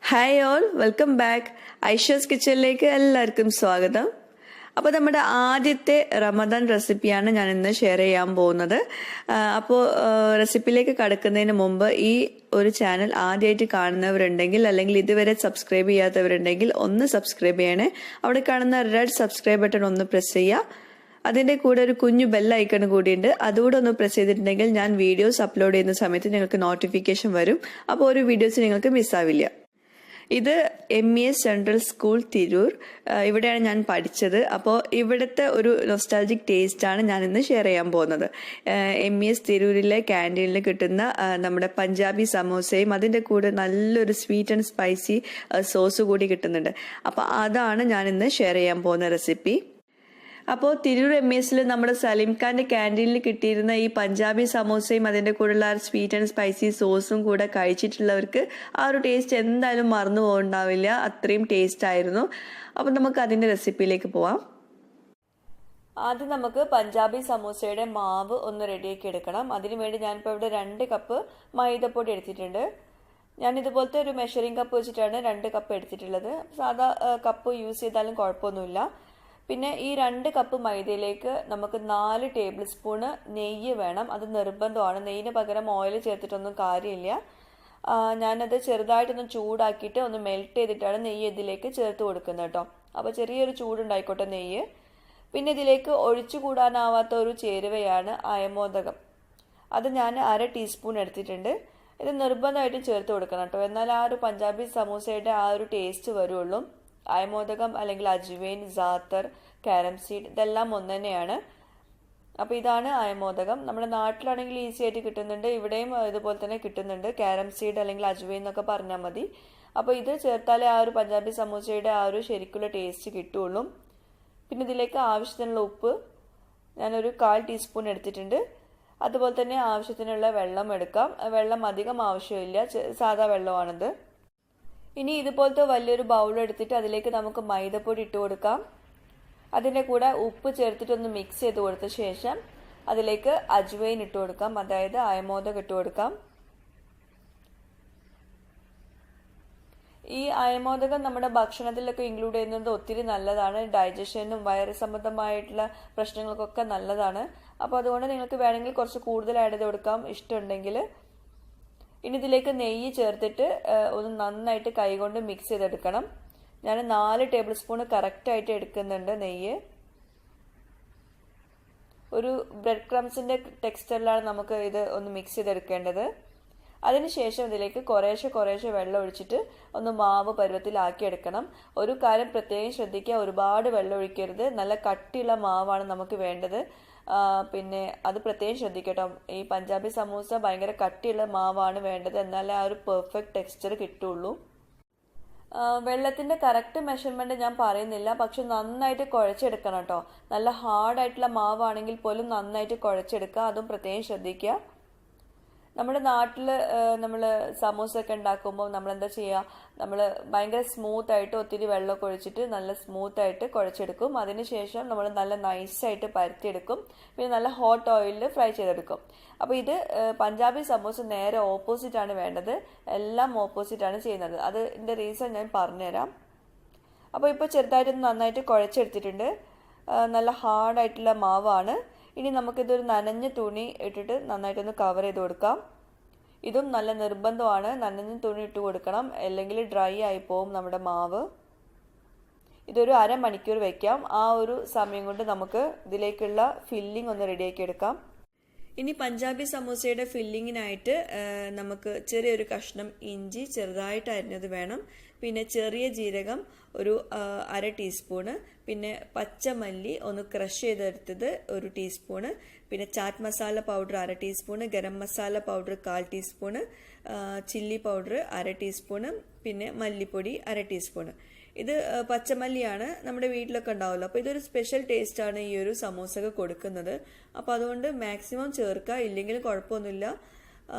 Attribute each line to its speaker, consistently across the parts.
Speaker 1: Hi all, welcome back. Aisha's കിച്ചണിലേക്ക് എല്ലാവർക്കും സ്വാഗതം. അപ്പോൾ നമ്മുടെ ആദ്യത്തെ റമദാൻ റെസിപ്പിയാണ് ഞാൻ ഇന്ന് ഷെയർ ചെയ്യാൻ പോകുന്നത്. അപ്പോൾ റെസിപ്പിയിലേക്ക് കടക്കുന്നതിന് മുമ്പ് ഈ ഒരു ചാനൽ ആദ്യമായിട്ട് കാണുന്നവരുണ്ടെങ്കിൽ അല്ലെങ്കിൽ ഇതുവരെ സബ്സ്ക്രൈബ് ചെയ്യാത്തവരുണ്ടെങ്കിൽ ഒന്ന് സബ്സ്ക്രൈബ് ചെയ്യണേ. അവിടെ കാണുന്ന റെഡ് സബ്സ്ക്രൈബ് ബട്ടൺ ഒന്ന് പ്രസ് ചെയ്യുക. അതിൻ്റെ കൂടെ ഒരു കുഞ്ഞു ബെൽ ഐക്കൺ കൂടിയുണ്ട്, അതുകൂടെ ഒന്ന് പ്രസ് ചെയ്തിട്ടുണ്ടെങ്കിൽ ഞാൻ വീഡിയോസ് അപ്ലോഡ് ചെയ്യുന്ന സമയത്ത് നിങ്ങൾക്ക് നോട്ടിഫിക്കേഷൻ വരും. അപ്പോൾ ഒരു വീഡിയോസ് നിങ്ങൾക്ക് മിസ്സാവില്ല. ഇത് MES സെൻട്രൽ സ്കൂൾ തിരൂർ, ഇവിടെയാണ് ഞാൻ പഠിച്ചത്. അപ്പോൾ ഇവിടുത്തെ ഒരു നൊസ്റ്റാൾജിക് ടേസ്റ്റാണ് ഞാൻ ഇന്ന് ഷെയർ ചെയ്യാൻ പോകുന്നത്. MES തിരൂരിലെ ക്യാൻറ്റീനിൽ കിട്ടുന്ന നമ്മുടെ പഞ്ചാബി സമോസയും അതിൻ്റെ കൂടെ നല്ലൊരു സ്വീറ്റ് ആൻഡ് സ്പൈസി സോസ് കൂടി കിട്ടുന്നുണ്ട്. അപ്പോൾ അതാണ് ഞാൻ ഇന്ന് ഷെയർ ചെയ്യാൻ പോകുന്ന റെസിപ്പി. അപ്പോൾ തിരൂർ MESൽ നമ്മുടെ സലീം ഖാന്റെ ക്യാൻറ്റീനിൽ കിട്ടിയിരുന്ന ഈ പഞ്ചാബി സമോസയും അതിൻ്റെ കൂടെയുള്ള സ്വീറ്റ് ആൻഡ് സ്പൈസി സോസും കൂടെ കഴിച്ചിട്ടുള്ളവർക്ക് ആ ഒരു ടേസ്റ്റ് എന്തായാലും മറന്നു പോകണ്ടാവില്ല. അത്രയും ടേസ്റ്റ് ആയിരുന്നു. അപ്പോൾ നമുക്ക് അതിൻ്റെ റെസിപ്പിയിലേക്ക് പോവാം. ആദ്യം നമുക്ക് പഞ്ചാബി സമോസയുടെ മാവ് ഒന്ന് റെഡിയാക്കി എടുക്കണം. അതിനുവേണ്ടി ഞാനിപ്പോൾ ഇവിടെ 2 കപ്പ് മൈദപ്പൊടി എടുത്തിട്ടുണ്ട്. ഞാൻ ഇതുപോലത്തെ ഒരു മെഷറിംഗ് കപ്പ് വെച്ചിട്ടാണ് 2 കപ്പ് എടുത്തിട്ടുള്ളത്. സാധാ കപ്പ് യൂസ് ചെയ്താലും കുഴപ്പമൊന്നുമില്ല. പിന്നെ ഈ 2 കപ്പ് മൈദയിലേക്ക് നമുക്ക് 4 ടേബിൾ സ്പൂണ് നെയ്യ് വേണം. അത് നിർബന്ധമാണ്. നെയ്യിന് പകരം ഓയിൽ ചേർത്തിട്ടൊന്നും കാര്യമില്ല. ഞാനത് ചെറുതായിട്ടൊന്ന് ചൂടാക്കിയിട്ട് ഒന്ന് മെൽറ്റ് ചെയ്തിട്ടാണ് നെയ്യ് ഇതിലേക്ക് ചേർത്ത് കൊടുക്കുന്നത് കേട്ടോ. അപ്പോൾ ചെറിയൊരു ചൂടുണ്ടായിക്കോട്ടെ നെയ്യ്. പിന്നെ ഇതിലേക്ക് ഒഴിച്ചുകൂടാനാവാത്ത ഒരു ചേരുവയാണ് അയമോദകം. അത് ഞാൻ 1/2 ടീസ്പൂൺ എടുത്തിട്ടുണ്ട്. ഇത് നിർബന്ധമായിട്ടും ചേർത്ത് കൊടുക്കണം കേട്ടോ, എന്നാൽ ആ ഒരു പഞ്ചാബി സമൂസയുടെ ആ ഒരു ടേസ്റ്റ് വരുള്ളൂ. അയമോദകം അല്ലെങ്കിൽ അജ്വൈൻ, സാത്തർ, കാരം സീഡ് ഇതെല്ലാം ഒന്ന് തന്നെയാണ്. അപ്പോൾ ഇതാണ് അയമോദകം. നമ്മുടെ നാട്ടിലാണെങ്കിൽ ഈസി ആയിട്ട് കിട്ടുന്നുണ്ട്, ഇവിടെയും ഇതുപോലെ തന്നെ കിട്ടുന്നുണ്ട്. കാരം സീഡ് അല്ലെങ്കിൽ അജ്വൈൻ എന്നൊക്കെ പറഞ്ഞാൽ മതി. അപ്പോൾ ഇത് ചേർത്താലേ ആ ഒരു പഞ്ചാബി സമൂസയുടെ ആ ഒരു ശരിക്കുള്ള ടേസ്റ്റ് കിട്ടുള്ളൂ. പിന്നെ ഇതിലേക്ക് ആവശ്യത്തിനുള്ള ഉപ്പ് ഞാനൊരു 1/4 ടീസ്പൂൺ എടുത്തിട്ടുണ്ട്. അതുപോലെ തന്നെ ആവശ്യത്തിനുള്ള വെള്ളം എടുക്കാം. വെള്ളം അധികം ആവശ്യമില്ല, സാധാ വെള്ളമാണിത്. ഇനി ഇതുപോലത്തെ വലിയൊരു ബൗൾ എടുത്തിട്ട് അതിലേക്ക് നമുക്ക് മൈദപ്പൊടി ഇട്ട് കൊടുക്കാം. അതിൻ്റെ കൂടെ ഉപ്പ് ചേർത്തിട്ടൊന്ന് മിക്സ് ചെയ്ത് കൊടുത്ത ശേഷം അതിലേക്ക് അജ്വൈൻ ഇട്ട് കൊടുക്കാം, അതായത് അയമോദകം ഇട്ട് കൊടുക്കാം. ഈ അയമോദകം നമ്മുടെ ഭക്ഷണത്തിലൊക്കെ ഇൻക്ലൂഡ് ചെയ്യുന്നത് ഒത്തിരി നല്ലതാണ്. ഡൈജഷനും വയറ് സംബന്ധമായിട്ടുള്ള പ്രശ്നങ്ങൾക്കൊക്കെ നല്ലതാണ്. അപ്പോൾ അതുകൊണ്ട് നിങ്ങൾക്ക് വേണമെങ്കിൽ കുറച്ച് കൂടുതൽ ആഡ് ചെയ്ത് കൊടുക്കാം ഇഷ്ടമുണ്ടെങ്കിൽ. ഇനി ഇതിലേക്ക് നെയ്യ് ചേർത്തിട്ട് ഒന്ന് നന്നായിട്ട് കൈകൊണ്ട് മിക്സ് ചെയ്തെടുക്കണം. ഞാൻ 4 ടേബിൾ സ്പൂൺ കറക്റ്റായിട്ട് എടുക്കുന്നുണ്ട് നെയ്യ്. ഒരു ബ്രെഡ് ക്രംസിൻ്റെ ടെക്സ്ചറിലാണ് നമുക്ക് ഇത് ഒന്ന് മിക്സ് ചെയ്തെടുക്കേണ്ടത്. അതിനുശേഷം ഇതിലേക്ക് കുറേശ്ശെ വെള്ളം ഒഴിച്ചിട്ട് ഒന്ന് മാവ് പരുവത്തിലാക്കി എടുക്കണം. ഒരു കാര്യം പ്രത്യേകം ശ്രദ്ധിക്കുക, ഒരുപാട് വെള്ളം ഒഴിക്കരുത്. നല്ല കട്ടിയുള്ള മാവാണ് നമുക്ക് വേണ്ടത്. പിന്നെ അത് പ്രത്യേകം ശ്രദ്ധിക്കട്ടോ. ഈ പഞ്ചാബി സമൂസ ഭയങ്കര കട്ടിയുള്ള മാവാണ് വേണ്ടത്, എന്നാലേ ആ ഒരു പെർഫെക്റ്റ് ടെക്സ്ചർ കിട്ടുള്ളൂ. വെള്ളത്തിൻ്റെ കറക്റ്റ് മെഷർമെൻറ്റ് ഞാൻ പറയുന്നില്ല, പക്ഷെ നന്നായിട്ട് കുഴച്ചെടുക്കണം കേട്ടോ. നല്ല ഹാർഡായിട്ടുള്ള മാവാണെങ്കിൽ പോലും നന്നായിട്ട് കുഴച്ചെടുക്കുക, അതും പ്രത്യേകം ശ്രദ്ധിക്കുക. നമ്മുടെ നാട്ടിൽ നമ്മൾ സമൂസ ഒക്കെ ഉണ്ടാക്കുമ്പോൾ നമ്മൾ എന്താ ചെയ്യുക, നമ്മൾ ഭയങ്കര സ്മൂത്തായിട്ട് ഒത്തിരി വെള്ളമൊക്കെ ഒഴിച്ചിട്ട് നല്ല സ്മൂത്തായിട്ട് കുഴച്ചെടുക്കും. അതിനുശേഷം നമ്മൾ നല്ല നൈസായിട്ട് പരത്തിയെടുക്കും. പിന്നെ നല്ല ഹോട്ട് ഓയിലിൽ ഫ്രൈ ചെയ്തെടുക്കും. അപ്പോൾ ഇത് പഞ്ചാബി സമൂസ നേരെ ഓപ്പോസിറ്റാണ് വേണ്ടത്. എല്ലാം ഓപ്പോസിറ്റാണ് ചെയ്യുന്നത്. അതിൻ്റെ റീസൺ ഞാൻ പറഞ്ഞുതരാം. അപ്പോൾ ഇപ്പോൾ ചെറുതായിട്ടൊന്ന് നന്നായിട്ട് കുഴച്ചെടുത്തിട്ടുണ്ട്. നല്ല ഹാർഡായിട്ടുള്ള മാവാണ്. ഇനി നമുക്കിതൊരു നനഞ്ഞ തുണി ഇട്ടിട്ട് നന്നായിട്ടൊന്ന് കവർ ചെയ്ത് കൊടുക്കാം. ഇതും നല്ല നിർബന്ധമാണ്, നനഞ്ഞ തുണി ഇട്ട് കൊടുക്കണം, അല്ലെങ്കിൽ ഡ്രൈ ആയി പോവും നമ്മുടെ മാവ്. ഇതൊരു 1/2 മണിക്കൂർ വെക്കാം. ആ ഒരു സമയം കൊണ്ട് നമുക്ക് ഇതിലേക്കുള്ള ഫില്ലിംഗ് ഒന്ന് റെഡിയാക്കി എടുക്കാം. ഇനി പഞ്ചാബി സമൂസയുടെ ഫില്ലിങ്ങിനായിട്ട് നമുക്ക് ചെറിയൊരു കഷ്ണം ഇഞ്ചി ചെറുതായിട്ട് അരിഞ്ഞത് വേണം. പിന്നെ ചെറിയ ജീരകം ഒരു 1/2 ടീസ്പൂണ്, പിന്നെ പച്ചമല്ലി ഒന്ന് ക്രഷ് ചെയ്തെടുത്തത് 1 ടീസ്പൂണ്, പിന്നെ chat masala powder 1/2 teaspoon, garam masala powder 1/4 teaspoon, chilli powder 1/2 teaspoon, പിന്നെ മല്ലിപ്പൊടി 1/2 ടീസ്പൂണ്. ഇത് പച്ചമല്ലിയാണ്, നമ്മുടെ വീട്ടിലൊക്കെ ഉണ്ടാവുമല്ലോ. അപ്പോൾ ഇതൊരു സ്പെഷ്യൽ ടേസ്റ്റാണ് ഈ ഒരു സമൂസക്ക് കൊടുക്കുന്നത്. അപ്പോൾ അതുകൊണ്ട് മാക്സിമം ചേർക്കുക, ഇല്ലെങ്കിലും കുഴപ്പമൊന്നുമില്ല.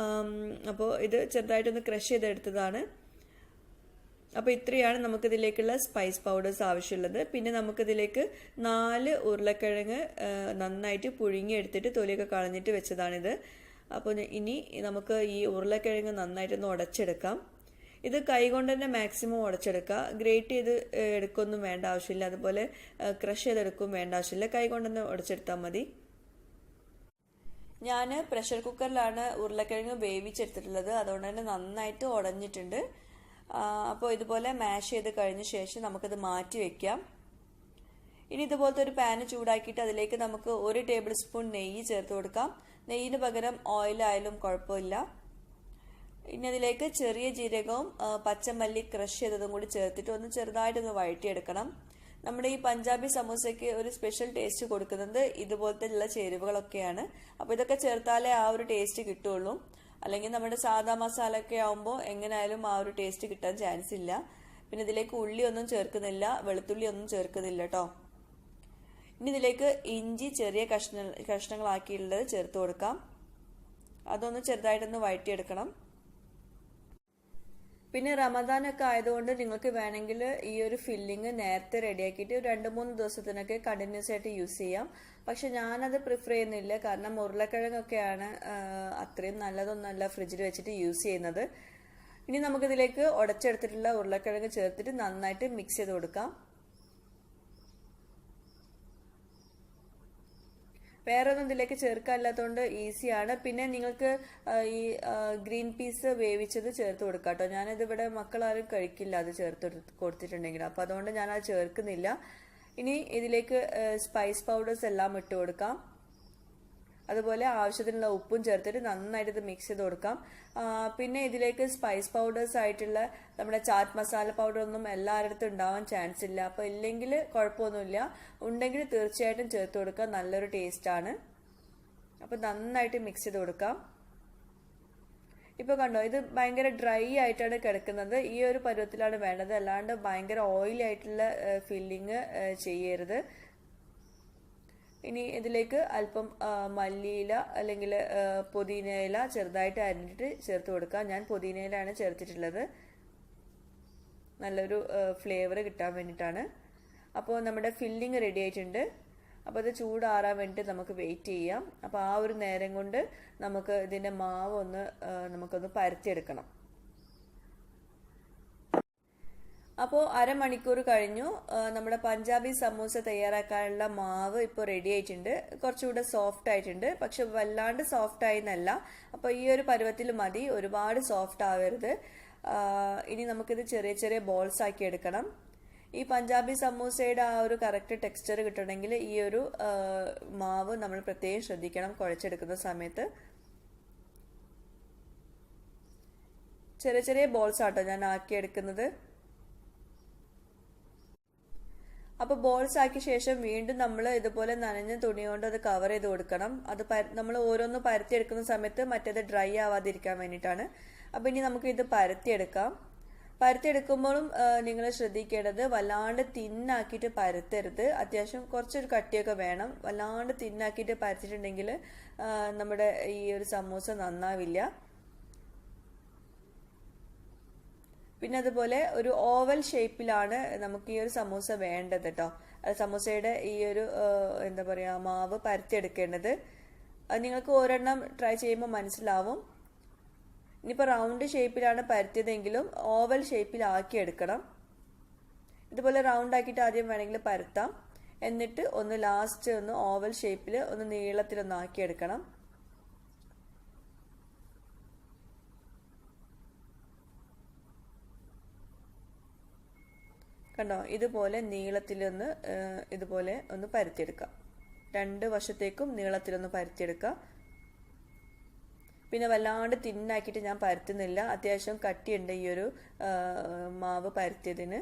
Speaker 1: അപ്പോൾ ഇത് ചെറുതായിട്ടൊന്ന് ക്രഷ് ചെയ്തെടുത്തതാണ്. അപ്പോൾ ഇത്രയാണ് നമുക്കിതിലേക്കുള്ള സ്പൈസ് പൗഡേഴ്സ് ആവശ്യമുള്ളത്. പിന്നെ നമുക്കിതിലേക്ക് 4 ഉരുളക്കിഴങ്ങ് നന്നായിട്ട് പുഴുങ്ങിയെടുത്തിട്ട് തൊലിയൊക്കെ കളഞ്ഞിട്ട് വെച്ചതാണിത്. അപ്പോൾ ഇനി നമുക്ക് ഈ ഉരുളക്കിഴങ്ങ് നന്നായിട്ടൊന്ന് ഉടച്ചെടുക്കാം. ഇത് കൈകൊണ്ട് തന്നെ മാക്സിമം ഉടച്ചെടുക്കുക. ഗ്രേറ്റ് ചെയ്ത് എടുക്കൊന്നും വേണ്ട ആവശ്യമില്ല, അതുപോലെ ക്രഷ് ചെയ്തെടുക്കും വേണ്ട ആവശ്യമില്ല, കൈകൊണ്ട് തന്നെ ഉടച്ചെടുത്താൽ മതി. ഞാൻ പ്രഷർ കുക്കറിലാണ് ഉരുളക്കിഴങ്ങ് വേവിച്ചെടുത്തിട്ടുള്ളത്, അതുകൊണ്ട് തന്നെ നന്നായിട്ട് ഉടഞ്ഞിട്ടുണ്ട്. അപ്പോൾ ഇതുപോലെ മാഷ് ചെയ്ത് കഴിഞ്ഞ ശേഷം നമുക്കിത് മാറ്റി വെക്കാം. ഇനി ഇതുപോലത്തെ ഒരു പാന് ചൂടാക്കിയിട്ട് അതിലേക്ക് നമുക്ക് 1 ടേബിൾ സ്പൂൺ നെയ്യ് ചേർത്ത് കൊടുക്കാം. നെയ്യിന് പകരം ഓയിലായാലും കുഴപ്പമില്ല. ഇനി അതിലേക്ക് ചെറിയ ജീരകവും പച്ചമല്ലി ക്രഷ് ചെയ്തതും കൂടി ചേർത്തിട്ട് ഒന്ന് ചെറുതായിട്ടൊന്ന് വഴറ്റിയെടുക്കണം. നമ്മുടെ ഈ പഞ്ചാബി സമൂസയ്ക്ക് ഒരു സ്പെഷ്യൽ ടേസ്റ്റ് കൊടുക്കുന്നത് ഇതുപോലത്തെ ഉള്ള ചേരുവകളൊക്കെയാണ്. അപ്പോൾ ഇതൊക്കെ ചേർത്താലേ ആ ഒരു ടേസ്റ്റ് കിട്ടുള്ളൂ. അല്ലെങ്കിൽ നമ്മുടെ സാധാ മസാല ഒക്കെ ആവുമ്പോൾ എങ്ങനെയായാലും ആ ഒരു ടേസ്റ്റ് കിട്ടാൻ ചാൻസ് ഇല്ല. പിന്നെ ഇതിലേക്ക് ഉള്ളി ഒന്നും ചേർക്കുന്നില്ല, വെളുത്തുള്ളി ഒന്നും ചേർക്കുന്നില്ല കേട്ടോ. ഇനി ഇതിലേക്ക് ഇഞ്ചി ചെറിയ കഷ്ണങ്ങളാക്കിയുള്ളത് ചേർത്ത് കൊടുക്കാം. അതൊന്ന് ചെറുതായിട്ടൊന്ന് വഴറ്റിയെടുക്കണം. പിന്നെ റമദാനൊക്കെ ആയതുകൊണ്ട് നിങ്ങൾക്ക് വേണമെങ്കിൽ ഈ ഒരു ഫില്ലിങ് നേരത്തെ റെഡിയാക്കിയിട്ട് 2-3 ദിവസത്തിനൊക്കെ കണ്ടിന്യൂസ് ആയിട്ട് യൂസ് ചെയ്യാം. പക്ഷെ ഞാനത് പ്രിഫർ ചെയ്യുന്നില്ല, കാരണം ഉരുളക്കിഴങ്ങൊക്കെയാണ് അത്രയും നല്ലതൊന്നല്ല ഫ്രിഡ്ജിൽ വെച്ചിട്ട് യൂസ് ചെയ്യുന്നത്. ഇനി നമുക്കിതിലേക്ക് ഉടച്ചെടുത്തിട്ടുള്ള ഉരുളക്കിഴങ്ങ് ചേർത്തിട്ട് നന്നായിട്ട് മിക്സ് ചെയ്ത് കൊടുക്കാം. വേറെ ഒന്നും ഇതിലേക്ക് ചേർക്കാനില്ലാത്തതുകൊണ്ട് ഈസിയാണ്. പിന്നെ നിങ്ങൾക്ക് ഈ ഗ്രീൻ പീസ് വേവിച്ചത് ചേർത്ത് കൊടുക്കാം കേട്ടോ. ഞാനിത് ഇവിടെ മക്കളാരും കഴിക്കില്ല അത് ചേർത്ത് കൊടുത്തിട്ടുണ്ടെങ്കിൽ, അപ്പോൾ അതുകൊണ്ട് ഞാനത് ചേർക്കുന്നില്ല. ഇനി ഇതിലേക്ക് സ്പൈസ് പൗഡേഴ്സ് എല്ലാം ഇട്ട് കൊടുക്കാം. അതുപോലെ ആവശ്യത്തിനുള്ള ഉപ്പും ചേർത്തിട്ട് നന്നായിട്ട് ഇത് മിക്സ് ചെയ്ത് കൊടുക്കാം. പിന്നെ ഇതിലേക്ക് സ്പൈസ് പൗഡേഴ്സ് ആയിട്ടുള്ള നമ്മുടെ ചാറ്റ് മസാല പൗഡർ ഒന്നും എല്ലാവരുടെ ഉണ്ടാവാൻ ചാൻസ് ഇല്ല. അപ്പോൾ ഇല്ലെങ്കിൽ കുഴപ്പമൊന്നുമില്ല, ഉണ്ടെങ്കിൽ തീർച്ചയായിട്ടും ചേർത്ത് കൊടുക്കുക, നല്ലൊരു ടേസ്റ്റാണ്. അപ്പോൾ നന്നായിട്ട് മിക്സ് ചെയ്ത് കൊടുക്കാം. ഇപ്പോൾ കണ്ടോ, ഇത് ഭയങ്കര ഡ്രൈ ആയിട്ടാണ് കിടക്കുന്നത്. ഈ ഒരു പരുവത്തിലാണ് വേണ്ടത്, അല്ലാണ്ട് ഭയങ്കര ഓയിലി ആയിട്ടുള്ള ഫില്ലിങ് ചെയ്യരുത്. ഇനി ഇതിലേക്ക് അല്പം മല്ലിയില അല്ലെങ്കിൽ പുതിനയില ചെറുതായിട്ട് അരിഞ്ഞിട്ട് ചേർത്ത് കൊടുക്കാം. ഞാൻ പുതിനയിലാണ് ചേർത്തിട്ടുള്ളത്, നല്ലൊരു ഫ്ലേവർ കിട്ടാൻ വേണ്ടിയിട്ടാണ്. അപ്പോൾ നമ്മുടെ ഫില്ലിങ് റെഡി ആയിട്ടുണ്ട്. അപ്പോൾ അത് ചൂടാറാൻ വേണ്ടിയിട്ട് നമുക്ക് വെയിറ്റ് ചെയ്യാം. അപ്പോൾ ആ ഒരു നേരം കൊണ്ട് നമുക്ക് ഇതിൻ്റെ മാവ് നമുക്കൊന്ന് പരത്തിയെടുക്കണം. അപ്പോൾ അരമണിക്കൂർ കഴിഞ്ഞു. നമ്മുടെ പഞ്ചാബി സമൂസ തയ്യാറാക്കാനുള്ള മാവ് ഇപ്പോൾ റെഡി ആയിട്ടുണ്ട്. കുറച്ചുകൂടെ സോഫ്റ്റ് ആയിട്ടുണ്ട്, പക്ഷെ വല്ലാണ്ട് സോഫ്റ്റ് ആയെന്നല്ല. അപ്പോൾ ഈ ഒരു പരുവത്തിൽ മതി, ഒരുപാട് സോഫ്റ്റ് ആവരുത്. ഇനി നമുക്കിത് ചെറിയ ചെറിയ ബോൾസ് ആക്കി എടുക്കണം. ഈ പഞ്ചാബി സമൂസയുടെ ആ ഒരു കറക്റ്റ് ടെക്സ്ചർ കിട്ടണമെങ്കിൽ ഈ ഒരു മാവ് നമ്മൾ പ്രത്യേകം ശ്രദ്ധിക്കണം കുഴച്ചെടുക്കുന്ന സമയത്ത്. ചെറിയ ചെറിയ ബോൾസ് ആട്ടോ ഞാൻ ആക്കിയെടുക്കുന്നത്. അപ്പോൾ ബോൾസ് ആക്കിയ ശേഷം വീണ്ടും നമ്മൾ ഇതുപോലെ നനഞ്ഞ തുണി കൊണ്ട് അത് കവർ ചെയ്ത് കൊടുക്കണം. അത് നമ്മൾ ഓരോന്ന് പരത്തിയെടുക്കുന്ന സമയത്ത് മറ്റേത് ഡ്രൈ ആവാതിരിക്കാൻ വേണ്ടിയിട്ടാണ്. അപ്പോൾ ഇനി നമുക്ക് ഇത് പരത്തിയെടുക്കാം. പരത്തിയെടുക്കുമ്പോഴും നിങ്ങൾ ശ്രദ്ധിക്കേണ്ടത് വല്ലാണ്ട് തിന്നാക്കിയിട്ട് പരത്തരുത്. അത്യാവശ്യം കുറച്ചൊരു കട്ടിയൊക്കെ വേണം. വല്ലാണ്ട് തിന്നാക്കിയിട്ട് പരത്തിയിട്ടുണ്ടെങ്കിൽ നമ്മുടെ ഈ ഒരു സമൂസ നന്നാവില്ല. പിന്നെ അതുപോലെ ഒരു ഓവൽ ഷേപ്പിലാണ് നമുക്ക് ഈ ഒരു സമൂസ വേണ്ടത് കേട്ടോ. സമൂസയുടെ ഈ ഒരു എന്താ പറയുക മാവ് പരത്തിയെടുക്കേണ്ടത്. അത് നിങ്ങൾക്ക് ഒരെണ്ണം ട്രൈ ചെയ്യുമ്പോൾ മനസ്സിലാവും. ഇനിയിപ്പോൾ റൗണ്ട് ഷേപ്പിലാണ് പരത്തിയതെങ്കിലും ഓവൽ ഷേപ്പിലാക്കി എടുക്കണം. ഇതുപോലെ റൗണ്ട് ആക്കിയിട്ട് ആദ്യം വേണമെങ്കിൽ പരത്താം, എന്നിട്ട് ഒന്ന് ലാസ്റ്റ് ഒന്ന് ഓവൽ ഷേപ്പിൽ ഒന്ന് നീളത്തിലൊന്ന് ആക്കിയെടുക്കണം. കണ്ടോ, ഇതുപോലെ നീളത്തിലൊന്ന് ഇതുപോലെ ഒന്ന് പരത്തിയെടുക്കാം. 2 വശത്തേക്കും നീളത്തിലൊന്ന് പരത്തിയെടുക്കാം. പിന്നെ വല്ലാണ്ട് തിന്നാക്കിയിട്ട് ഞാൻ പരത്തുന്നില്ല, അത്യാവശ്യം കട്ടിയുണ്ട് ഈ ഒരു മാവ് പരത്തിയതിന്.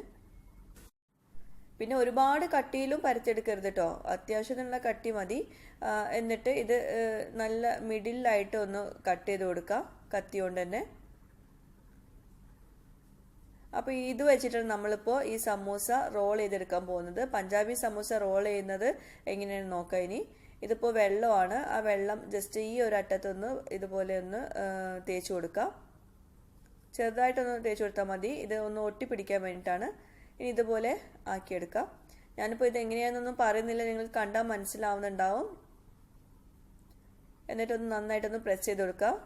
Speaker 1: പിന്നെ ഒരുപാട് കട്ടിയിലും പരത്തിയെടുക്കരുത് കേട്ടോ, അത്യാവശ്യത്തിനുള്ള കട്ടി മതി. എന്നിട്ട് ഇത് നല്ല മിഡിലായിട്ട് ഒന്ന് കട്ട് ചെയ്ത് കൊടുക്കാം കത്തി കൊണ്ട് തന്നെ. അപ്പോൾ ഇത് വെച്ചിട്ടാണ് നമ്മളിപ്പോൾ ഈ സമൂസ റോൾ ചെയ്തെടുക്കാൻ പോകുന്നത്. പഞ്ചാബി സമൂസ റോൾ ചെയ്യുന്നത് എങ്ങനെയാണെന്ന് നോക്കാം. ഇനി ഇതിപ്പോൾ വെള്ളമാണ്, ആ വെള്ളം ജസ്റ്റ് ഈ ഒരു അറ്റത്തൊന്ന് ഇതുപോലെ ഒന്ന് തേച്ച് കൊടുക്കാം. ചെറുതായിട്ടൊന്ന് തേച്ച് കൊടുത്താൽ മതി, ഇത് ഒന്ന് ഒട്ടിപ്പിടിക്കാൻ വേണ്ടിയിട്ടാണ്. ഇനി ഇതുപോലെ ആക്കിയെടുക്കാം. ഞാനിപ്പോൾ ഇത് എങ്ങനെയാണെന്നൊന്നും പറയുന്നില്ല, നിങ്ങൾക്ക് കണ്ടാൽ മനസ്സിലാവുന്നുണ്ടാവും. എന്നിട്ടൊന്ന് നന്നായിട്ടൊന്ന് പ്രസ് ചെയ്ത് കൊടുക്കാം.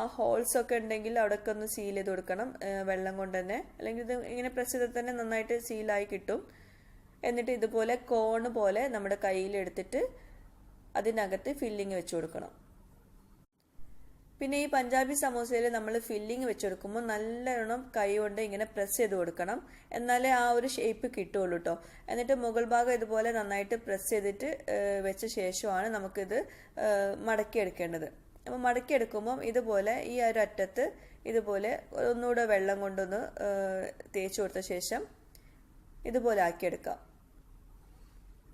Speaker 1: ആ ഹോൾസ് ഒക്കെ ഉണ്ടെങ്കിൽ അവിടെയൊക്കെ ഒന്ന് സീൽ ചെയ്ത് കൊടുക്കണം വെള്ളം കൊണ്ട് തന്നെ, അല്ലെങ്കിൽ ഇത് ഇങ്ങനെ പ്രസ് ചെയ്താൽ തന്നെ നന്നായിട്ട് സീലായി കിട്ടും. എന്നിട്ട് ഇതുപോലെ കോണ് പോലെ നമ്മുടെ കയ്യിൽ എടുത്തിട്ട് അതിനകത്ത് ഫില്ലിങ് വെച്ച് കൊടുക്കണം. പിന്നെ ഈ പഞ്ചാബി സമൂസയിൽ നമ്മൾ ഫില്ലിങ് വെച്ചെടുക്കുമ്പോൾ നല്ലോണം കൈ കൊണ്ട് ഇങ്ങനെ പ്രസ് ചെയ്ത് കൊടുക്കണം, എന്നാലേ ആ ഒരു ഷേപ്പ് കിട്ടുള്ളൂ കേട്ടോ. എന്നിട്ട് മുകൾ ഭാഗം ഇതുപോലെ നന്നായിട്ട് പ്രസ് ചെയ്തിട്ട് വെച്ച ശേഷമാണ് നമുക്കിത് മടക്കിയെടുക്കേണ്ടത്. അപ്പോൾ മടക്കിയെടുക്കുമ്പം ഇതുപോലെ ഈ ഒരു അറ്റത്ത് ഇതുപോലെ ഒന്നുകൂടെ വെള്ളം കൊണ്ടൊന്ന് തേച്ച് കൊടുത്ത ശേഷം ഇതുപോലെ ആക്കിയെടുക്കാം.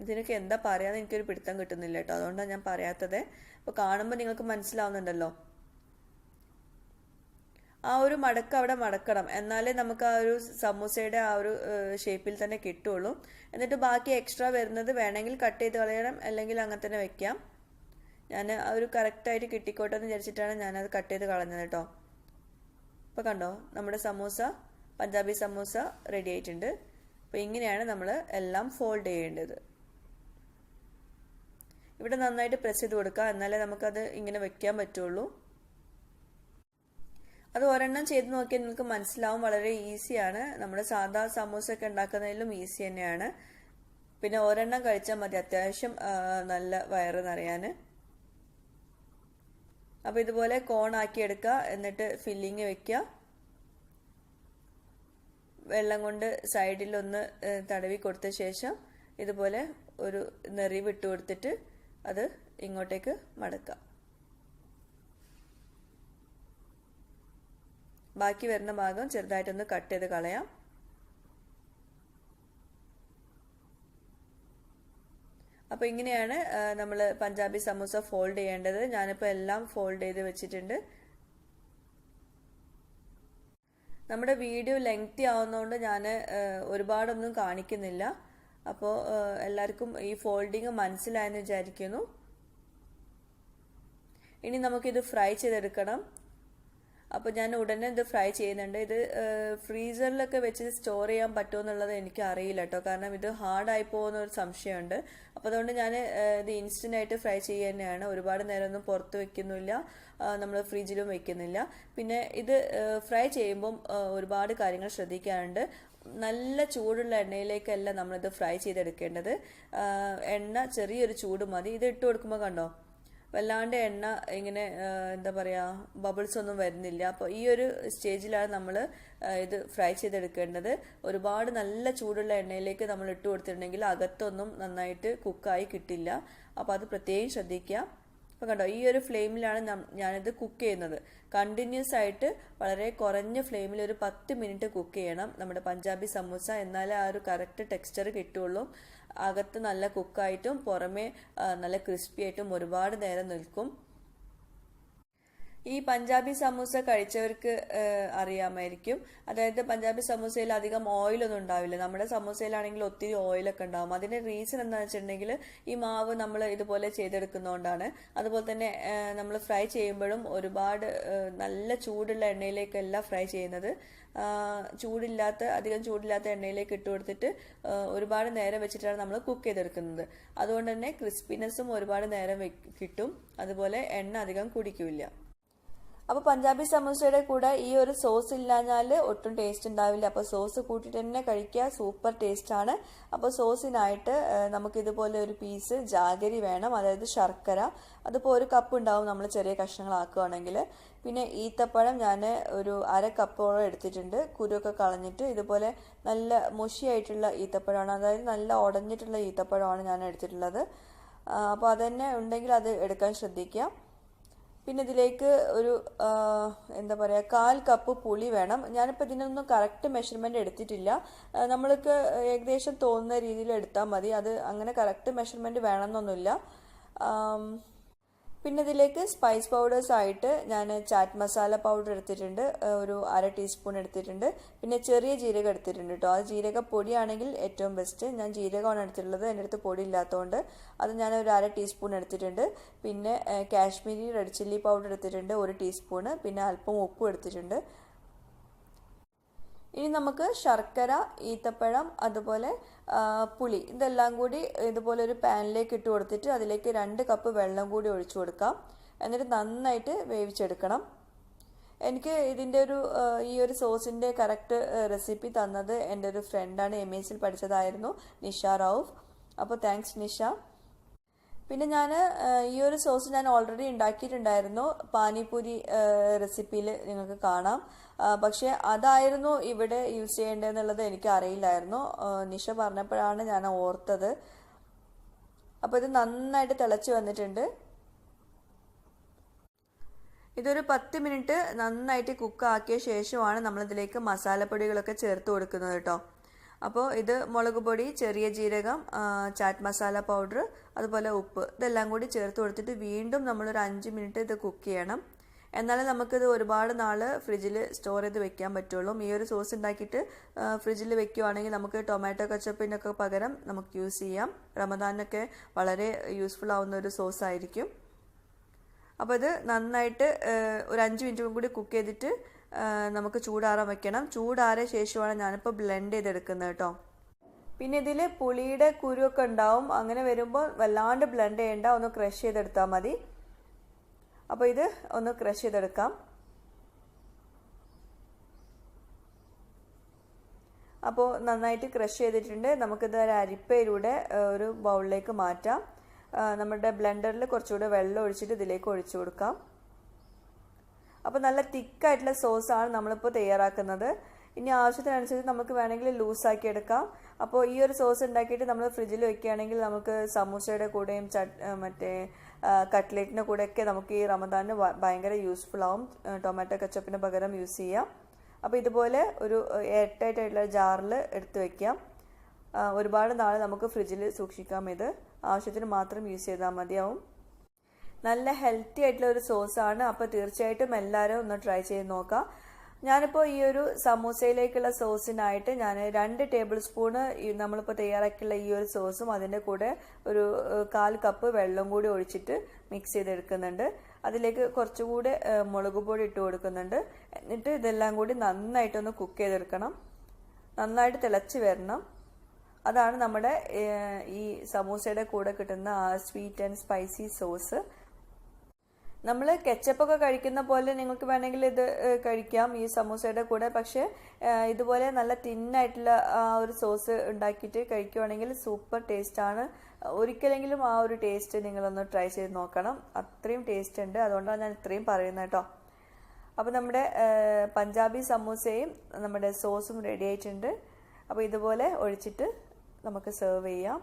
Speaker 1: ഇതിനൊക്കെ എന്താ പറയാന്ന് എനിക്കൊരു പിടുത്തം കിട്ടുന്നില്ല കേട്ടോ, അതുകൊണ്ടാണ് ഞാൻ പറയാത്തത്. അപ്പോൾ കാണുമ്പോൾ നിങ്ങൾക്ക് മനസ്സിലാവുന്നുണ്ടല്ലോ. ആ ഒരു മടക്ക് അവിടെ മടക്കണം, എന്നാലേ നമുക്ക് ആ ഒരു സമൂസയുടെ ആ ഒരു ഷേപ്പിൽ തന്നെ കിട്ടുള്ളൂ. എന്നിട്ട് ബാക്കി എക്സ്ട്രാ വരുന്നത് വേണമെങ്കിൽ കട്ട് ചെയ്ത് കളയണം, അല്ലെങ്കിൽ അങ്ങനെ തന്നെ വെക്കാം. ഞാൻ ആ ഒരു കറക്റ്റായിട്ട് കിട്ടിക്കോട്ടെ എന്ന് വിചാരിച്ചിട്ടാണ് ഞാനത് കട്ട് ചെയ്ത് കളഞ്ഞത് കേട്ടോ. അപ്പോൾ കണ്ടോ, നമ്മുടെ സമൂസ, പഞ്ചാബി സമൂസ റെഡി ആയിട്ടുണ്ട്. അപ്പോൾ ഇങ്ങനെയാണ് നമ്മൾ എല്ലാം ഫോൾഡ് ചെയ്യേണ്ടത്. ഇവിടെ നന്നായിട്ട് പ്രസ് ചെയ്ത് കൊടുക്കുക, എന്നാലേ നമുക്കത് ഇങ്ങനെ വെക്കാൻ പറ്റുള്ളൂ. അത് ഒരെണ്ണം ചെയ്ത് നോക്കിയാൽ നിങ്ങൾക്ക് മനസ്സിലാവും, വളരെ ഈസിയാണ്. നമ്മുടെ സാധാ സമൂസ ഒക്കെ ഉണ്ടാക്കുന്നതിലും ഈസി തന്നെയാണ്. പിന്നെ ഒരെണ്ണം കഴിച്ചാൽ മതി, അത്യാവശ്യം നല്ല വയറ് നിറയാൻ. അപ്പോൾ ഇതുപോലെ കോണാക്കി എടുക്കുക, എന്നിട്ട് ഫില്ലിങ് വെക്കുക. വെള്ളം കൊണ്ട് സൈഡിലൊന്ന് തടവി കൊടുത്ത ശേഷം ഇതുപോലെ ഒരു നെറിവ് ഇട്ട് കൊടുത്തിട്ട് അത് ഇങ്ങോട്ടേക്ക് മടക്കുക. ബാക്കി വരുന്ന ഭാഗം ചെറുതായിട്ടൊന്ന് കട്ട് ചെയ്ത് കളയാം. അപ്പോൾ ഇങ്ങനെയാണ് നമ്മൾ പഞ്ചാബി സമൂസ ഫോൾഡ് ചെയ്യേണ്ടത്. ഞാനിപ്പോൾ എല്ലാം ഫോൾഡ് ചെയ്ത് വെച്ചിട്ടുണ്ട്. നമ്മുടെ വീഡിയോ ലെങ്തി ആവുന്നതുകൊണ്ട് ഞാൻ ഒരുപാടൊന്നും കാണിക്കുന്നില്ല. അപ്പോൾ എല്ലാവർക്കും ഈ ഫോൾഡിങ് മനസ്സിലായെന്ന് വിചാരിക്കുന്നു. ഇനി നമുക്കിത് ഫ്രൈ ചെയ്തെടുക്കണം. അപ്പോൾ ഞാൻ ഉടനെ ഇത് ഫ്രൈ ചെയ്യുന്നുണ്ട്. ഇത് ഫ്രീസറിലൊക്കെ വെച്ച് സ്റ്റോർ ചെയ്യാൻ പറ്റുമോ എന്നുള്ളത് എനിക്ക് അറിയില്ല കേട്ടോ, കാരണം ഇത് ഹാർഡായി പോകുന്ന ഒരു സംശയമുണ്ട്. അപ്പോൾ അതുകൊണ്ട് ഞാൻ ഇത് ഇൻസ്റ്റൻ്റ് ആയിട്ട് ഫ്രൈ ചെയ്യുക തന്നെയാണ്. ഒരുപാട് നേരമൊന്നും പുറത്ത് വെക്കുന്നില്ല, നമ്മൾ ഫ്രിഡ്ജിലും വെക്കുന്നില്ല. പിന്നെ ഇത് ഫ്രൈ ചെയ്യുമ്പം ഒരുപാട് കാര്യങ്ങൾ ശ്രദ്ധിക്കാനുണ്ട്. നല്ല ചൂടുള്ള എണ്ണയിലേക്കല്ല നമ്മളിത് ഫ്രൈ ചെയ്തെടുക്കേണ്ടത്. എണ്ണ ചെറിയൊരു ചൂട് മതി. ഇത് ഇട്ട് കൊടുക്കുമ്പോൾ കണ്ടോ, വല്ലാണ്ട് എണ്ണ ഇങ്ങനെ എന്താ പറയുക, ബബിൾസ് ഒന്നും വരുന്നില്ല. അപ്പോൾ ഈ ഒരു സ്റ്റേജിലാണ് നമ്മൾ ഇത് ഫ്രൈ ചെയ്തെടുക്കേണ്ടത്. ഒരുപാട് നല്ല ചൂടുള്ള എണ്ണയിലേക്ക് നമ്മൾ ഇട്ട് കൊടുത്തിട്ടുണ്ടെങ്കിൽ അകത്തൊന്നും നന്നായിട്ട് കുക്കായി കിട്ടില്ല. അപ്പോൾ അത് പ്രത്യേകം ശ്രദ്ധിക്കുക. അപ്പോൾ കണ്ടോ, ഈ ഒരു ഫ്ലെയിമിലാണ് ഞാനിത് കുക്ക് ചെയ്യുന്നത്. കണ്ടിന്യൂസ് ആയിട്ട് വളരെ കുറഞ്ഞ ഫ്ലെയിമിൽ ഒരു 10 മിനിറ്റ് കുക്ക് ചെയ്യണം നമ്മുടെ പഞ്ചാബി സമൂസ, എന്നാലേ ആ ഒരു കറക്റ്റ് ടെക്സ്ചർ കിട്ടുള്ളൂ. അകത്ത് നല്ല കുക്കായിട്ടും പുറമേ നല്ല ക്രിസ്പി ആയിട്ടും ഒരുപാട് നേരം നിൽക്കും. ഈ പഞ്ചാബി സമൂസ കഴിച്ചവർക്ക് അറിയാമായിരിക്കും. അതായത് പഞ്ചാബി സമൂസയിൽ അധികം ഓയിലൊന്നും ഉണ്ടാവില്ല. നമ്മുടെ സമൂസയിലാണെങ്കിൽ ഒത്തിരി ഓയിലൊക്കെ ഉണ്ടാവും. അതിന്റെ റീസൺ എന്താണെന്ന് വെച്ചിട്ടുണ്ടെങ്കിൽ ഈ മാവ് നമ്മൾ ഇതുപോലെ ചെയ്തെടുക്കുന്നതുകൊണ്ടാണ്. അതുപോലെ തന്നെ നമ്മൾ ഫ്രൈ ചെയ്യുമ്പോഴും ഒരുപാട് നല്ല ചൂടുള്ള എണ്ണയിലേക്കല്ല ഫ്രൈ ചെയ്യുന്നത്. അധികം ചൂടില്ലാത്ത എണ്ണയിലേക്ക് ഇട്ട് കൊടുത്തിട്ട് ഒരുപാട് നേരം വെച്ചിട്ടാണ് നമ്മൾ കുക്ക് ചെയ്തെടുക്കുന്നത്. അതുകൊണ്ട് തന്നെ ക്രിസ്പിനെസ്സും ഒരുപാട് നേരം കിട്ടും. അതുപോലെ എണ്ണ അധികം കുടിക്കില്ല. അപ്പോൾ പഞ്ചാബി സമൂസയുടെ കൂടെ ഈ ഒരു സോസ് ഇല്ലാഞ്ഞാൽ ഒട്ടും ടേസ്റ്റ് ഉണ്ടാവില്ല. അപ്പോൾ സോസ് കൂട്ടിയിട്ട് തന്നെ കഴിക്കുക, സൂപ്പർ ടേസ്റ്റാണ്. അപ്പോൾ സോസിനായിട്ട് നമുക്ക് ഇതുപോലെ ഒരു പീസ് ജാഗരി വേണം, അതായത് ശർക്കര. അതിപ്പോൾ 1 കപ്പ് ഉണ്ടാവും നമ്മൾ ചെറിയ കഷ്ണങ്ങളാക്കുകയാണെങ്കിൽ. പിന്നെ ഈത്തപ്പഴം ഞാൻ ഒരു 1/2 കപ്പോളം എടുത്തിട്ടുണ്ട്. കുരുവൊക്കെ കളഞ്ഞിട്ട് ഇതുപോലെ നല്ല മുഷിയായിട്ടുള്ള ഈത്തപ്പഴമാണ്, അതായത് നല്ല ഉടഞ്ഞിട്ടുള്ള ഈത്തപ്പഴമാണ് ഞാൻ എടുത്തിട്ടുള്ളത്. അപ്പോൾ അതന്നെ ഉണ്ടെങ്കിൽ അത് എടുക്കാൻ ശ്രദ്ധിക്കുക. പിന്നെ ഇതിലേക്ക് ഒരു എന്താ പറയുക 1/4 കപ്പ് പുളി വേണം. ഞാനിപ്പോൾ ഇതിനൊന്നും കറക്റ്റ് മെഷർമെൻറ്റ് എടുത്തിട്ടില്ല. നമ്മൾക്ക് ഏകദേശം തോന്നുന്ന രീതിയിൽ എടുത്താൽ മതി. അത് അങ്ങനെ കറക്റ്റ് മെഷർമെൻറ്റ് വേണമെന്നൊന്നുമില്ല. പിന്നെ ഇതിലേക്ക് സ്പൈസ് പൗഡേഴ്സ് ആയിട്ട് ഞാൻ ചാറ്റ് മസാല പൗഡർ എടുത്തിട്ടുണ്ട്, ഒരു 1/2 ടീസ്പൂൺ എടുത്തിട്ടുണ്ട്. പിന്നെ ചെറിയ ജീരകം എടുത്തിട്ടുണ്ട് കേട്ടോ. അത് ജീരക പൊടിയാണെങ്കിൽ ഏറ്റവും ബെസ്റ്റ്. ഞാൻ ജീരകമാണ് എടുത്തിട്ടുള്ളത്, എൻ്റെ അടുത്ത് പൊടി ഇല്ലാത്തതുകൊണ്ട് അത് ഞാൻ ഒരു 1/2 ടീസ്പൂൺ എടുത്തിട്ടുണ്ട്. പിന്നെ കാശ്മീരി റെഡ് ചില്ലി പൗഡർ എടുത്തിട്ടുണ്ട് 1 ടീസ്പൂണ്. പിന്നെ അല്പം ഉപ്പും എടുത്തിട്ടുണ്ട്. ഇനി നമുക്ക് ശർക്കര, ഈത്തപ്പഴം, അതുപോലെ പുളി ഇതെല്ലാം കൂടി ഇതുപോലെ ഒരു പാനിലേക്ക് ഇട്ട് കൊടുത്തിട്ട് അതിലേക്ക് 2 കപ്പ് വെള്ളം കൂടി ഒഴിച്ചു കൊടുക്കാം. എന്നിട്ട് നന്നായിട്ട് വേവിച്ചെടുക്കണം. എനിക്ക് ഇതിൻ്റെ ഈ ഒരു സോസിൻ്റെ കറക്റ്റ് റെസിപ്പി തന്നത് എൻ്റെ ഒരു ഫ്രണ്ടാണ്, MACൽ പഠിച്ചതായിരുന്നു, നിഷ റൌഫ്. അപ്പോൾ താങ്ക്സ് നിഷ. പിന്നെ ഞാൻ ഈ ഒരു സോസ് ഞാൻ ഓൾറെഡി ഉണ്ടാക്കിയിട്ടുണ്ടായിരുന്നു, പാനിപൂരി റെസിപ്പിയിൽ നിങ്ങൾക്ക് കാണാം. പക്ഷേ അതായിരുന്നു ഇവിടെ യൂസ് ചെയ്യേണ്ടതെന്നുള്ളത് എനിക്ക് അറിയില്ലായിരുന്നു. നിഷ പറഞ്ഞപ്പോഴാണ് ഞാൻ ഓർത്തത്. അപ്പോൾ ഇത് നന്നായിട്ട് തിളച്ച് വന്നിട്ടുണ്ട്. ഇതൊരു 10 മിനിറ്റ് നന്നായിട്ട് കുക്ക് ആക്കിയ ശേഷമാണ് നമ്മളിതിലേക്ക് മസാലപ്പൊടികളൊക്കെ ചേർത്ത് കൊടുക്കുന്നത് കേട്ടോ. അപ്പോൾ ഇത് മുളക് പൊടി, ചെറിയ ജീരകം, ചാറ്റ് മസാല പൗഡർ, അതുപോലെ ഉപ്പ്, ഇതെല്ലാം കൂടി ചേർത്ത് കൊടുത്തിട്ട് വീണ്ടും നമ്മളൊരു 5 മിനിറ്റ് ഇത് കുക്ക് ചെയ്യണം. എന്നാലും നമുക്കിത് ഒരുപാട് നാൾ ഫ്രിഡ്ജിൽ സ്റ്റോർ ചെയ്ത് വെക്കാൻ പറ്റുള്ളൂ. ഈ ഒരു സോസ് ഉണ്ടാക്കിയിട്ട് ഫ്രിഡ്ജിൽ വെക്കുകയാണെങ്കിൽ നമുക്ക് ടൊമാറ്റോ കച്ചപ്പിനൊക്കെ പകരം നമുക്ക് യൂസ് ചെയ്യാം. റമദാനൊക്കെ വളരെ യൂസ്ഫുൾ ആവുന്ന ഒരു സോസ് ആയിരിക്കും. അപ്പോൾ ഇത് നന്നായിട്ട് ഒരു 5 മിനിറ്റ് കൂടി കുക്ക് ചെയ്തിട്ട് നമുക്ക് ചൂടാറാൻ വെക്കണം. ചൂടാറിയ ശേഷമാണ് ഞാനിപ്പോൾ ബ്ലെൻഡ് ചെയ്തെടുക്കുന്നത് കേട്ടോ. പിന്നെ ഇതിൽ പുളിയുടെ കുരുവൊക്കെ ഉണ്ടാവും. അങ്ങനെ വരുമ്പോൾ വല്ലാണ്ട് ബ്ലെൻഡ് ചെയ്യേണ്ട, ഒന്ന് ക്രഷ് ചെയ്തെടുത്താൽ മതി. അപ്പോൾ ഇത് ഒന്ന് ക്രഷ് ചെയ്തെടുക്കാം. അപ്പോൾ നന്നായിട്ട് ക്രഷ് ചെയ്തിട്ടുണ്ട്. നമുക്കിത് ഒരു അരിപ്പയിലൂടെ ഒരു ബൗളിലേക്ക് മാറ്റാം. നമ്മുടെ ബ്ലെൻഡറിൽ കുറച്ചുകൂടെ വെള്ളം ഒഴിച്ചിട്ട് ഇതിലേക്ക് ഒഴിച്ചു കൊടുക്കാം. അപ്പോൾ നല്ല തിക്കായിട്ടുള്ള സോസാണ് നമ്മളിപ്പോൾ തയ്യാറാക്കുന്നത്. ഇനി ആവശ്യത്തിനനുസരിച്ച് നമുക്ക് വേണമെങ്കിൽ ലൂസാക്കി എടുക്കാം. അപ്പോൾ ഈ ഒരു സോസ് ഉണ്ടാക്കിയിട്ട് നമ്മൾ ഫ്രിഡ്ജിൽ വെക്കുകയാണെങ്കിൽ നമുക്ക് സമൂസയുടെ കൂടെയും മറ്റേ കട്ട്ലേറ്റിൻ്റെ കൂടെയൊക്കെ നമുക്ക് ഈ റമദാനിന് ഭയങ്കര യൂസ്ഫുൾ ആവും. ടൊമാറ്റോ കച്ചപ്പിന് പകരം യൂസ് ചെയ്യാം. അപ്പോൾ ഇതുപോലെ ഒരു എയർ ടൈറ്റ് ആയിട്ടുള്ള ജാറിൽ എടുത്ത് വയ്ക്കാം. ഒരുപാട് നാൾ നമുക്ക് ഫ്രിഡ്ജിൽ സൂക്ഷിക്കാം. ഇത് ആവശ്യത്തിന് മാത്രം യൂസ് ചെയ്താൽ മതിയാവും. നല്ല ഹെൽത്തി ആയിട്ടുള്ള ഒരു സോസാണ്. അപ്പോൾ തീർച്ചയായിട്ടും എല്ലാവരും ഒന്ന് ട്രൈ ചെയ്ത് നോക്കാം. ഞാനിപ്പോൾ ഈ ഒരു സമൂസയിലേക്കുള്ള സോസിനായിട്ട് ഞാൻ 2 ടേബിൾ സ്പൂണ് നമ്മളിപ്പോൾ തയ്യാറാക്കിയുള്ള ഈ ഒരു സോസും അതിൻ്റെ കൂടെ ഒരു 1/4 കപ്പ് വെള്ളം കൂടി ഒഴിച്ചിട്ട് മിക്സ് ചെയ്തെടുക്കുന്നുണ്ട്. അതിലേക്ക് കുറച്ചുകൂടെ മുളക് പൊടി ഇട്ട് കൊടുക്കുന്നുണ്ട്. എന്നിട്ട് ഇതെല്ലാം കൂടി നന്നായിട്ടൊന്ന് കുക്ക് ചെയ്തെടുക്കണം. നന്നായിട്ട് തിളച്ച് വരണം. അതാണ് നമ്മുടെ ഈ സമൂസയുടെ കൂടെ കിട്ടുന്ന ആ സ്വീറ്റ് ആൻഡ് സ്പൈസി സോസ്. നമ്മൾ കെച്ചപ്പൊക്കെ കഴിക്കുന്ന പോലെ നിങ്ങൾക്ക് വേണമെങ്കിൽ ഇത് കഴിക്കാം ഈ സമൂസയുടെ കൂടെ. പക്ഷേ ഇതുപോലെ നല്ല തിന്നായിട്ടുള്ള ആ ഒരു സോസ് ഉണ്ടാക്കിയിട്ട് കഴിക്കുവാണെങ്കിൽ സൂപ്പർ ടേസ്റ്റാണ്. ഒരിക്കലെങ്കിലും ആ ഒരു ടേസ്റ്റ് നിങ്ങളൊന്ന് ട്രൈ ചെയ്ത് നോക്കണം. അത്രയും ടേസ്റ്റ് ഉണ്ട്. അതുകൊണ്ടാണ് ഞാൻ ഇത്രയും പറയുന്നത് കേട്ടോ. അപ്പോൾ നമ്മുടെ പഞ്ചാബി സമൂസയും നമ്മുടെ സോസും റെഡി ആയിട്ടുണ്ട്. അപ്പോൾ ഇതുപോലെ ഒഴിച്ചിട്ട് നമുക്ക് സെർവ് ചെയ്യാം.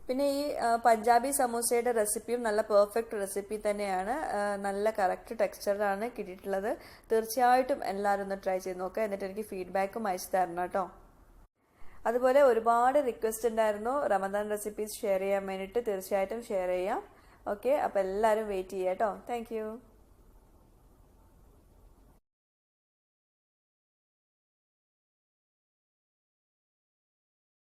Speaker 1: പിന്നെ ഈ പഞ്ചാബി സമൂസയുടെ റെസിപ്പിയും നല്ല പെർഫെക്റ്റ് റെസിപ്പി തന്നെയാണ്. നല്ല കറക്റ്റ് ടെക്സ്ചറാണ് കിട്ടിയിട്ടുള്ളത്. തീർച്ചയായിട്ടും എല്ലാവരും ഒന്ന് ട്രൈ ചെയ്ത് നോക്കുക. എന്നിട്ട് എനിക്ക് ഫീഡ്ബാക്കും അയച്ചു തരണം കേട്ടോ. അതുപോലെ ഒരുപാട് റിക്വസ്റ്റ് ഉണ്ടായിരുന്നു റമദാൻ റെസിപ്പീസ് ഷെയർ ചെയ്യാൻ വേണ്ടിയിട്ട്. തീർച്ചയായിട്ടും ഷെയർ ചെയ്യാം. ഓക്കെ, അപ്പോൾ എല്ലാവരും വെയിറ്റ് ചെയ്യാം കേട്ടോ. താങ്ക്